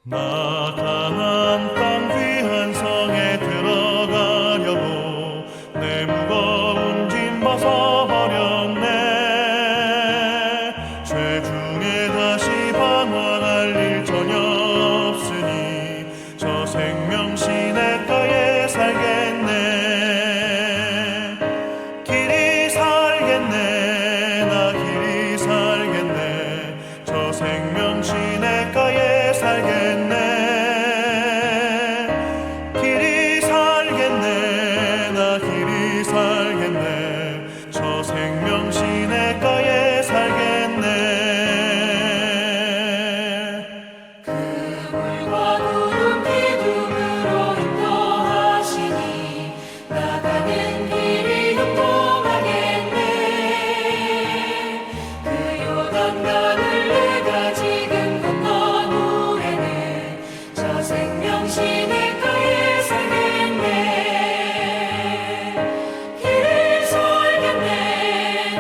나 가나안 땅 귀한 성에 들어가려고 내 무거운 짐 벗어버렸네. 죄 중에 다시 방황할 일 전혀 없으니 저 생명 시냇가에 살겠네. 길이 살겠네. 나 길이 살겠네. 저 생명 시냇가에 살겠네. 길이 살겠네. 나 길이 살겠네. 저 생명 시냇가에 살겠네. 그 물과 구름 기둥으로 인도하시니 나가는 길이 형통하겠네. 그 요단강을 내가 지금 건넌 후에는 저 생명 시냇가에 살겠네. 길이 살겠네.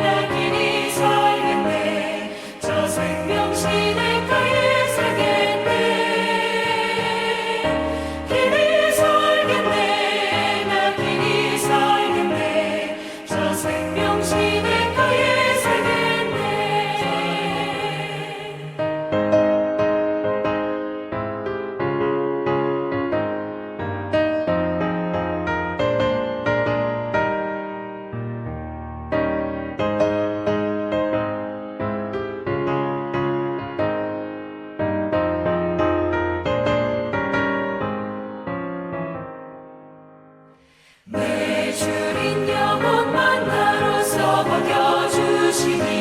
나 길이 살겠네. 저 생명 시냇가에 살겠네. 길이 살겠네. 나 길이 살겠네. 저 생명 시냇가에 살겠네. 내 주린 영혼 만나로서 먹여주시니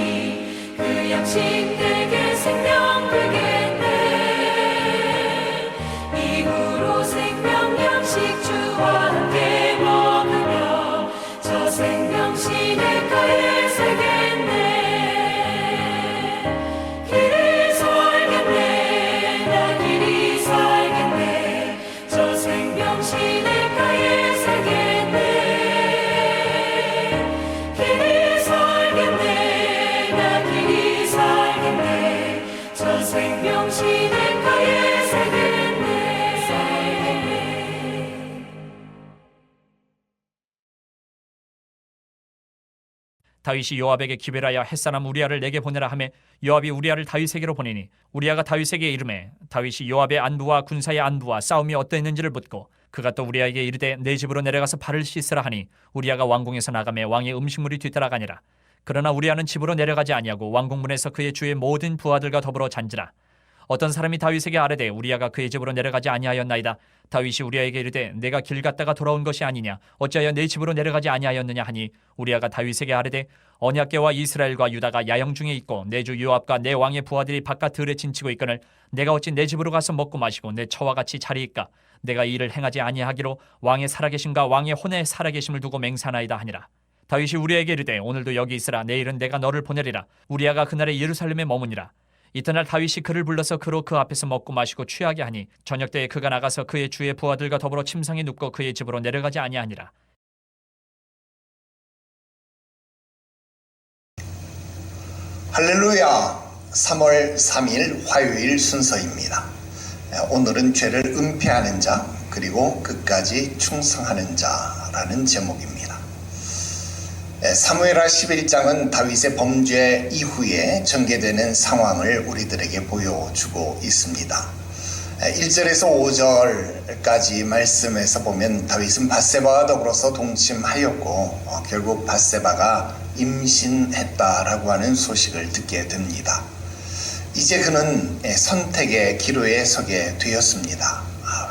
그 양식 내게 생명 되겠네. 이후로 생명 양식 주와 함께 먹으며 저 생명 시냇가에 살겠네. 길이 살겠네. 나 길이 살겠네. 저 생명 시냇가에 살겠네. 길이 살겠네. 나 길이 살겠네. 저 생명 시냇가에 살겠네. 다윗이 요압에게 기별하여 햇사람 우리아를 내게 보내라 하매 요압이 우리아를 다윗에게로 보내니 우리아가 다윗에게 이르매 다윗이 요압의 안부와 군사의 안부와 싸움이 어떠했는지를 묻고 그가 또 우리아에게 이르되 내 집으로 내려가서 발을 씻으라 하니 우리아가 왕궁에서 나가매 왕의 음식물이 뒤따라가니라. 그러나 우리아는 집으로 내려가지 아니하고 왕궁문에서 그의 주의 모든 부하들과 더불어 잔지라. 어떤 사람이 다윗에게 아뢰되 우리아가 그의 집으로 내려가지 아니하였나이다. 다윗이 우리아에게 이르되 내가 길 갔다가 돌아온 것이 아니냐 어찌하여 내 집으로 내려가지 아니하였느냐 하니 우리아가 다윗에게 아뢰되 언약궤와 이스라엘과 유다가 야영 중에 있고 내 주 요압과 내 왕의 부하들이 바깥 들에 진치고 있거늘 내가 어찌 내 집으로 가서 먹고 마시고 내 처와 같이 자리이까. 내가 이 일을 행하지 아니하기로 왕의 살아계심과 왕의 혼의 살아계심을 두고 맹세하나이다 하니라. 다윗이 우리아에게 이르되 오늘도 여기 있으라. 내일은 내가 너를 보내리라. 우리아가 그날에 예루살렘에 머무니라. 이튿날 다윗이 그를 불러서 그로 그 앞에서 먹고 마시고 취하게 하니 저녁 때에 그가 나가서 그의 주의 부하들과 더불어 침상에 눕고 그의 집으로 내려가지 아니하니라. 할렐루야. 3월 3일 화요일 순서입니다. 오늘은 죄를 은폐하는 자 그리고 끝까지 충성하는 자라는 제목입니다. 사무엘하 11장은 다윗의 범죄 이후에 전개되는 상황을 우리들에게 보여주고 있습니다. 1절에서 5절까지 말씀에서 보면 다윗은 밧세바와 더불어서 동침하였고 결국 밧세바가 임신했다라고 하는 소식을 듣게 됩니다. 이제 그는 선택의 기로에 서게 되었습니다.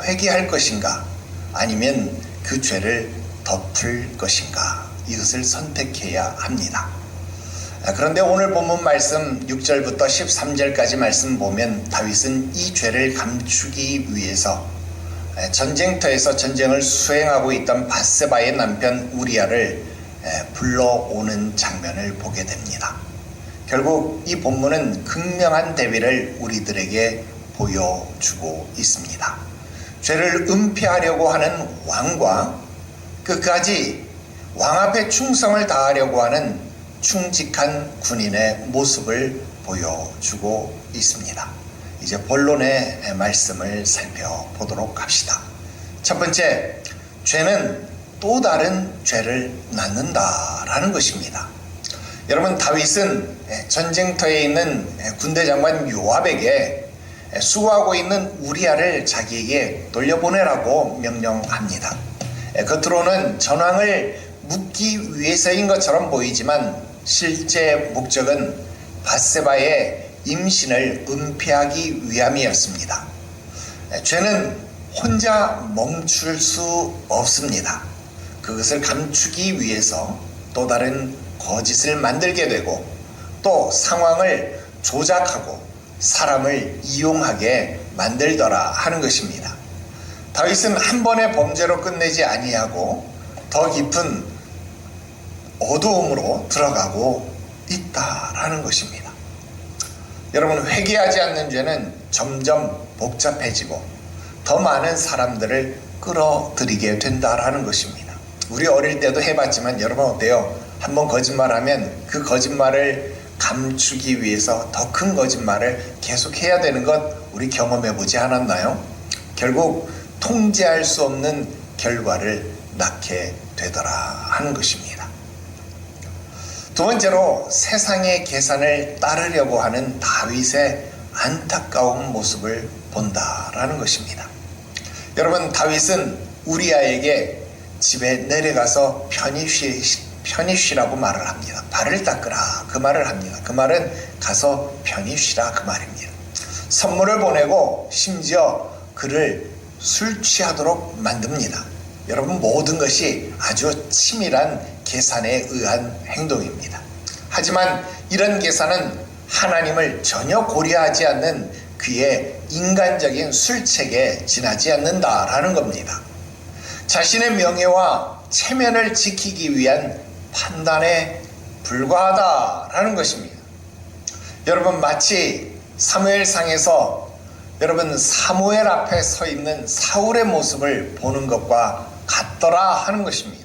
회개할 것인가 아니면 그 죄를 덮을 것인가 이것을 선택해야 합니다. 그런데 오늘 본문 말씀 6절부터 13절까지 말씀 보면 다윗은 이 죄를 감추기 위해서 전쟁터에서 전쟁을 수행하고 있던 밧세바의 남편 우리아를 불러오는 장면을 보게 됩니다. 결국 이 본문은 극명한 대비를 우리들에게 보여주고 있습니다. 죄를 은폐하려고 하는 왕과 끝까지 왕 앞에 충성을 다하려고 하는 충직한 군인의 모습을 보여주고 있습니다. 이제 본론의 말씀을 살펴보도록 합시다. 첫 번째, 죄는 또 다른 죄를 낳는다라는 것입니다. 여러분, 다윗은 전쟁터에 있는 군대 장관 요압에게 수고하고 있는 우리아를 자기에게 돌려보내라고 명령합니다. 겉으로는 전황을 묻기 위해서인 것처럼 보이지만 실제 목적은 밧세바의 임신을 은폐하기 위함이었습니다. 죄는 혼자 멈출 수 없습니다. 그것을 감추기 위해서 또 다른 거짓을 만들게 되고 또 상황을 조작하고 사람을 이용하게 만들더라 하는 것입니다. 다윗은 한 번의 범죄로 끝내지 아니하고 더 깊은 어두움으로 들어가고 있다라는 것입니다. 여러분, 회개하지 않는 죄는 점점 복잡해지고 더 많은 사람들을 끌어들이게 된다라는 것입니다. 우리 어릴 때도 해봤지만 여러분 어때요? 한번 거짓말하면 그 거짓말을 감추기 위해서 더 큰 거짓말을 계속해야 되는 것 우리 경험해보지 않았나요? 결국 통제할 수 없는 결과를 낳게 되더라 하는 것입니다. 두 번째로 세상의 계산을 따르려고 하는 다윗의 안타까운 모습을 본다라는 것입니다. 여러분, 다윗은 우리아에게 집에 내려가서 편히 쉬라고 말을 합니다. 발을 닦으라 그 말을 합니다. 그 말은 가서 편히 쉬라 그 말입니다. 선물을 보내고 심지어 그를 술 취하도록 만듭니다. 여러분, 모든 것이 아주 치밀한 계산에 의한 행동입니다. 하지만 이런 계산은 하나님을 전혀 고려하지 않는 그의 인간적인 술책에 지나지 않는다라는 겁니다. 자신의 명예와 체면을 지키기 위한 판단에 불과하다라는 것입니다. 여러분, 마치 사무엘상에서 여러분 사무엘 앞에 서 있는 사울의 모습을 보는 것과 같더라 하는 것입니다.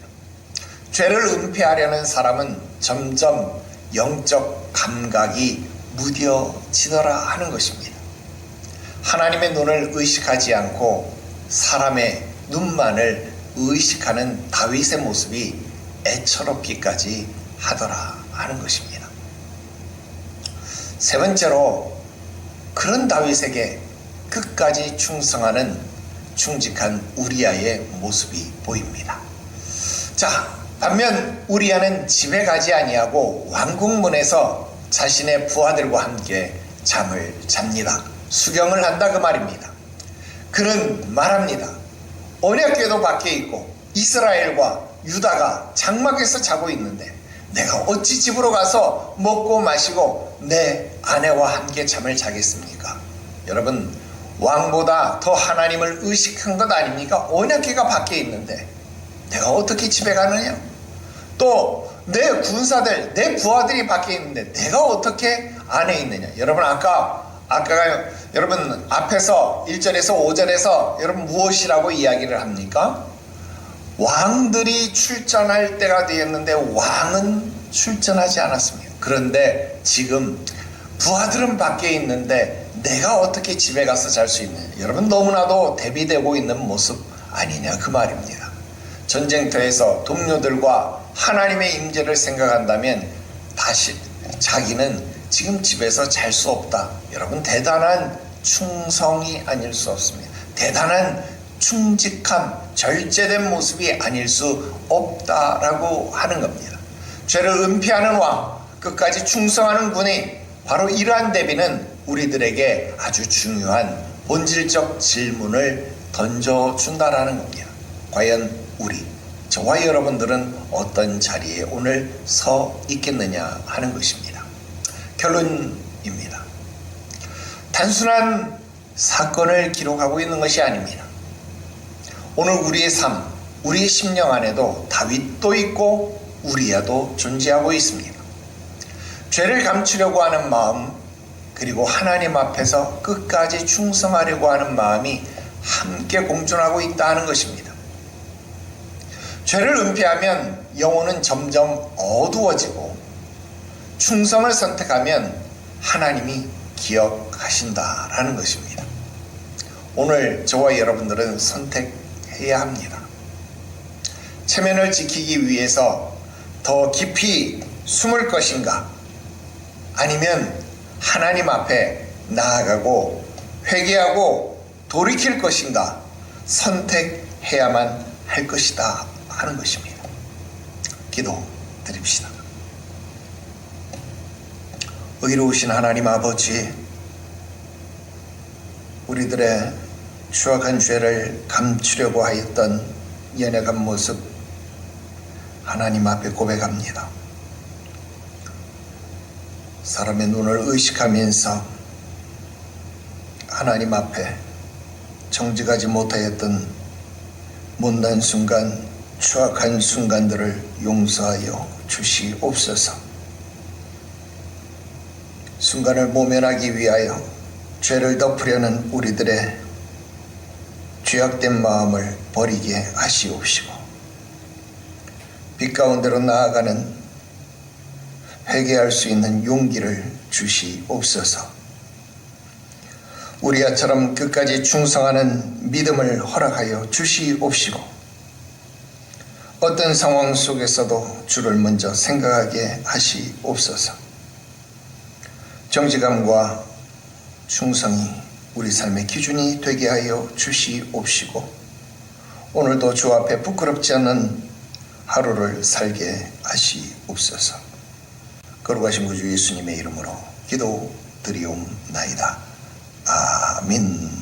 죄를 은폐하려는 사람은 점점 영적 감각이 무뎌지더라 하는 것입니다. 하나님의 눈을 의식하지 않고 사람의 눈만을 의식하는 다윗의 모습이 애처롭기까지 하더라 하는 것입니다. 세 번째로, 그런 다윗에게 끝까지 충성하는 충직한 우리아의 모습이 보입니다. 자, 반면 우리아는 집에 가지 아니하고 왕궁문에서 자신의 부하들과 함께 잠을 잡니다. 수경을 한다 그 말입니다. 그는 말합니다. 언약궤도 밖에 있고 이스라엘과 유다가 장막에서 자고 있는데 내가 어찌 집으로 가서 먹고 마시고 내 아내와 함께 잠을 자겠습니까? 여러분, 왕보다 더 하나님을 의식한 것 아닙니까? 언약궤가 밖에 있는데 내가 어떻게 집에 가느냐? 또 내 군사들, 내 부하들이 밖에 있는데 내가 어떻게 안에 있느냐? 여러분, 아까 여러분 앞에서 1절에서 5절에서 여러분 무엇이라고 이야기를 합니까? 왕들이 출전할 때가 되었는데 왕은 출전하지 않았습니다. 그런데 지금 부하들은 밖에 있는데 내가 어떻게 집에 가서 잘 수 있느냐? 여러분, 너무나도 대비되고 있는 모습 아니냐 그 말입니다. 전쟁터에서 동료들과 하나님의 임재를 생각한다면 다시 자기는 지금 집에서 잘 수 없다. 여러분, 대단한 충성이 아닐 수 없습니다. 대단한 충직함, 절제된 모습이 아닐 수 없다라고 하는 겁니다. 죄를 은폐하는 왕, 끝까지 충성하는 군인, 바로 이러한 대비는 우리들에게 아주 중요한 본질적 질문을 던져준다라는 겁니다. 과연 우리, 저와 여러분들은 어떤 자리에 오늘 서 있겠느냐 하는 것입니다. 결론입니다. 단순한 사건을 기록하고 있는 것이 아닙니다. 오늘 우리의 삶, 우리의 심령 안에도 다윗도 있고 우리야도 존재하고 있습니다. 죄를 감추려고 하는 마음, 그리고 하나님 앞에서 끝까지 충성하려고 하는 마음이 함께 공존하고 있다는 것입니다. 죄를 은폐하면 영혼은 점점 어두워지고, 충성을 선택하면 하나님이 기억하신다라는 것입니다. 오늘 저와 여러분들은 선택해야 합니다. 체면을 지키기 위해서 더 깊이 숨을 것인가, 아니면 하나님 앞에 나아가고 회개하고 돌이킬 것인가 선택해야만 할 것이다 하는 것입니다. 기도 드립시다. 의로우신 하나님 아버지, 우리들의 추악한 죄를 감추려고 하였던 연약한 모습 하나님 앞에 고백합니다. 사람의 눈을 의식하면서 하나님 앞에 정직하지 못하였던 못난 순간, 추악한 순간들을 용서하여 주시옵소서. 순간을 모면하기 위하여 죄를 덮으려는 우리들의 죄악된 마음을 버리게 하시옵시고, 빛 가운데로 나아가는 회개할 수 있는 용기를 주시옵소서. 우리야처럼 끝까지 충성하는 믿음을 허락하여 주시옵시고, 어떤 상황 속에서도 주를 먼저 생각하게 하시옵소서. 정직함과 충성이 우리 삶의 기준이 되게 하여 주시옵시고, 오늘도 주 앞에 부끄럽지 않은 하루를 살게 하시옵소서. 거룩하신 구주 예수님의 이름으로 기도드리옵나이다. 아멘.